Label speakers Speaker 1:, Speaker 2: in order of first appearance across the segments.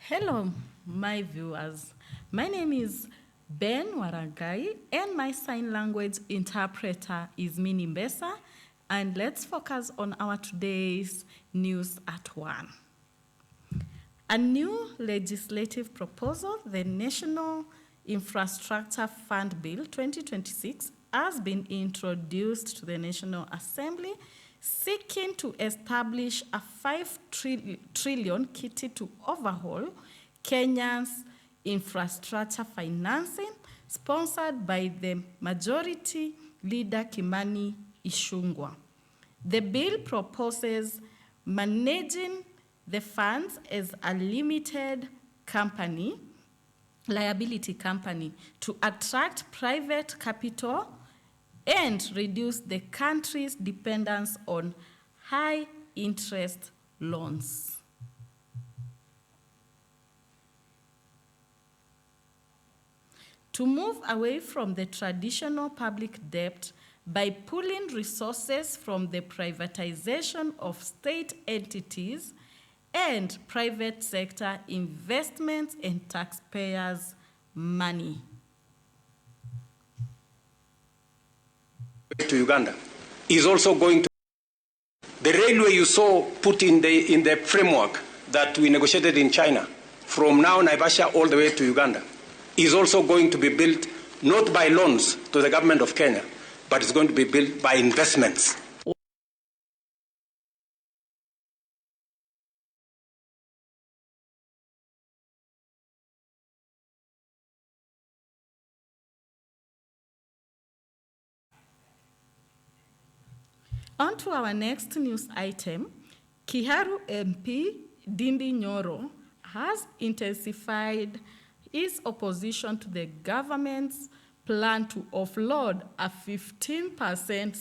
Speaker 1: Hello, my viewers. My name is Ben Waragai, and my sign language interpreter is Mini Mbesa. And let's focus on our today's news at 1. A new legislative proposal, the National Infrastructure Fund Bill 2026, has been introduced to the National Assembly, seeking to establish a 5 trillion kitty to overhaul Kenya's infrastructure financing, sponsored by the Majority Leader Kimani Ichung'wah. The bill proposes managing the funds as a limited company, liability company, to attract private capital and reduce the country's dependence on high-interest loans. To move away from the traditional public debt by pulling resources from the privatization of state entities and private sector investments and taxpayers' money.
Speaker 2: To Uganda is also going to the railway you saw put in the framework that we negotiated in China from now Naivasha all the way to Uganda is also going to be built not by loans to the government of Kenya, but it's going to be built by investments.
Speaker 1: On to our next news item. Kiharu MP Ndindi Nyoro has intensified his opposition to the government's plan to offload a 15%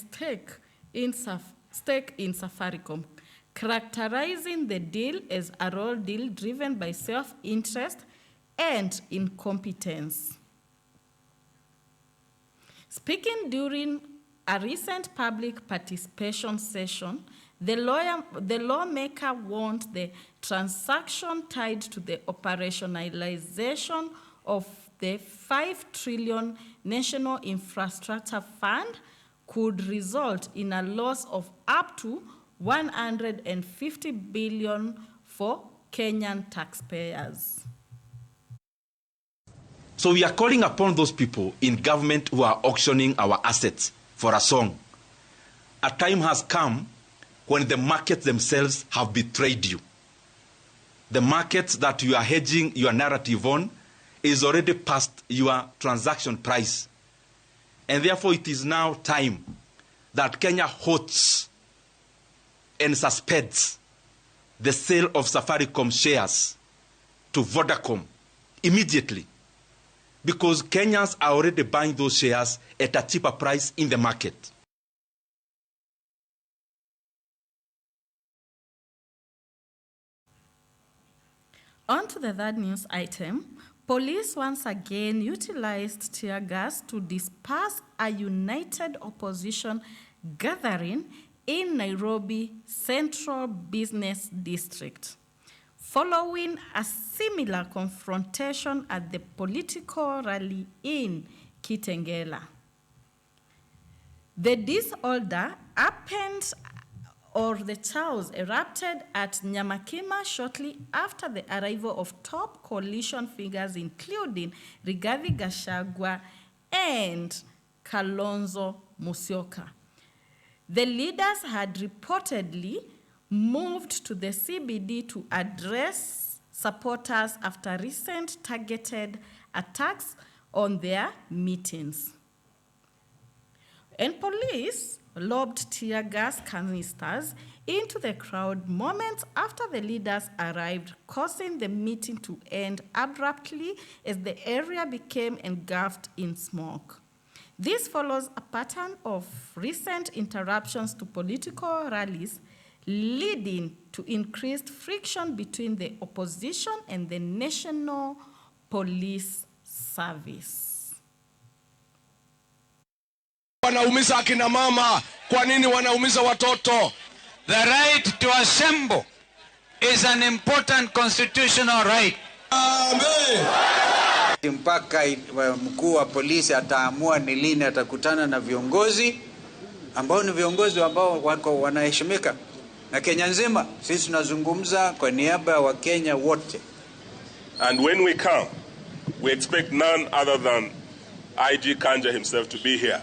Speaker 1: stake in Safaricom, characterizing the deal as a raw deal driven by self-interest and incompetence. Speaking during a recent public participation session, the lawmaker warned the transaction tied to the operationalization of the 5 trillion National Infrastructure Fund could result in a loss of up to 150 billion for Kenyan taxpayers.
Speaker 3: So we are calling upon those people in government who are auctioning our assets for a song. A time has come when the markets themselves have betrayed you. The markets that you are hedging your narrative on is already past your transaction price. And therefore it is now time that Kenya halts and suspends the sale of Safaricom shares to Vodacom immediately, because Kenyans are already buying those shares at a cheaper price in the market.
Speaker 1: On to the third news item. Police once again utilized tear gas to disperse a united opposition gathering in Nairobi Central Business District, following a similar confrontation at the political rally in Kitengela. The disorder happened, or the chaos erupted at Nyamakima shortly after the arrival of top coalition figures including Rigathi Gachagua and Kalonzo Musyoka. The leaders had reportedly moved to the CBD to address supporters after recent targeted attacks on their meetings. And police lobbed tear gas canisters into the crowd moments after the leaders arrived, causing the meeting to end abruptly as the area became engulfed in smoke. This follows a pattern of recent interruptions to political rallies, leading to increased friction between the opposition and the National Police Service.
Speaker 4: Wanaumiza akina mama, kwa nini wanaumiza watoto?
Speaker 5: The right to assemble is an important constitutional right.
Speaker 4: Amen.
Speaker 5: Mpaka mkuu wa polisi ataamua ni lini atakutana na viongozi ambao ni viongozi ambao wako wanaheshimika na Kenya nzima. Sisi tunazungumza kwa niaba ya Wakenya wote.
Speaker 6: And when we come, we expect none other than IG Kanja himself to be here.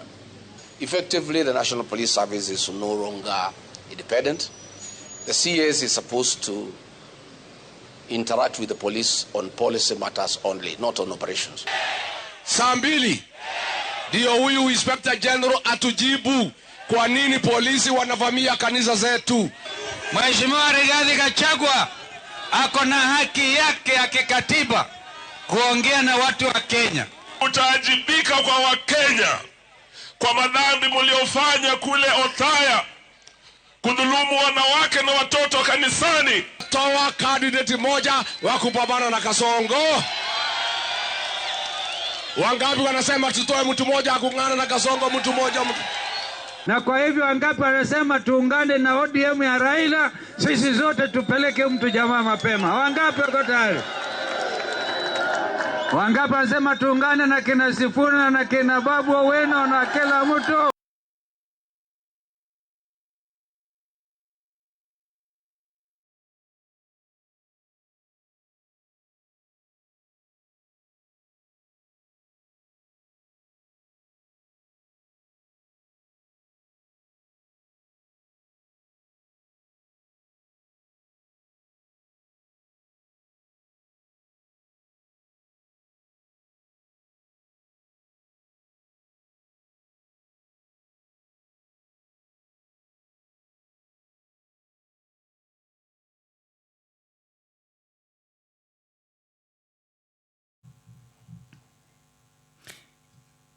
Speaker 7: Effectively, the National Police Service is no longer independent. The CS is supposed to interact with the police on policy matters only, not on operations.
Speaker 4: Saa 2 ndio huyu Inspector General atujibu kwa nini polisi wanavamia kanisa zetu.
Speaker 8: Mheshimiwa Rigathi Gachagua ako na haki yake ya kikatiba kuongea na watu wa Kenya.
Speaker 6: Utaajibika kwa Wakenya kwa madhambi mliofanya kule Othaya, kudhulumu wanawake na watoto kanisani.
Speaker 4: Toa candidate moja wa kupambana na Kasongo. Wangapi wanasema tutoe mtu mmoja akungana na Kasongo, mtu mmoja mtu.
Speaker 8: Na kwa hivyo wangapi wanasema tuungane na ODM ya Raila, sisi zote tupeleke mtu jamaa mapema. Wangapi wako tayari? Wangapi wanasema tuungane na kina Sifuna na kina Babu Owino na kila mtu?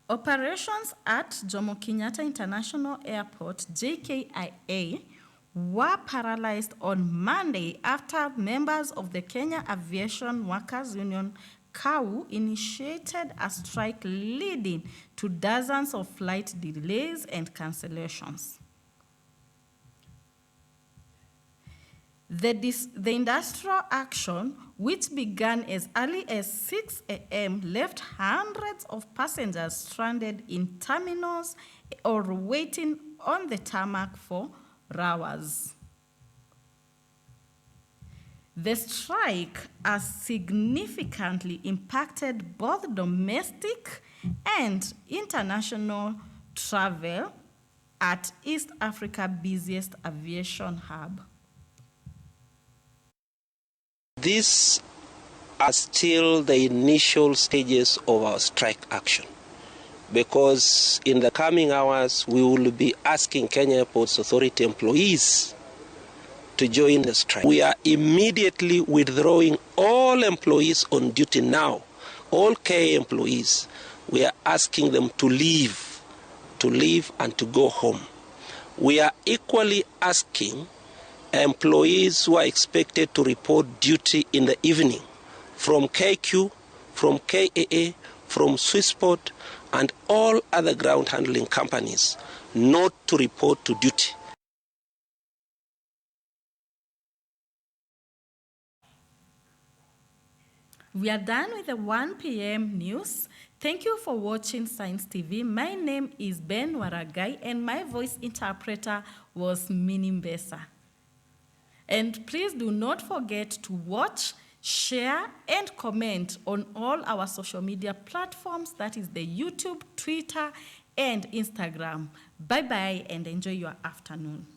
Speaker 1: Operations at Jomo Kenyatta International Airport, JKIA, were paralyzed on Monday after members of the Kenya Aviation Workers Union, KAU, initiated a strike leading to dozens of flight delays and cancellations. The industrial action, which began as early as 6 a.m., left hundreds of passengers stranded in terminals or waiting on the tarmac for hours. The strike has significantly impacted both domestic and international travel at East Africa's busiest aviation hub.
Speaker 9: These are still the initial stages of our strike action, because in the coming hours we will be asking Kenya Airports Authority employees to join the strike. We are immediately withdrawing all employees on duty now, all KA employees. We are asking them to leave and to go home. We are equally asking employees who are expected to report duty in the evening from KQ, from KAA, from Swissport, and all other ground handling companies not to report to duty.
Speaker 1: We are done with the 1 p.m. news. Thank you for watching Science TV. My name is Ben Waragai, and my voice interpreter was Minimbesa. And please do not forget to watch, share, and comment on all our social media platforms. That is the YouTube, Twitter, and Instagram. Bye-bye, and enjoy your afternoon.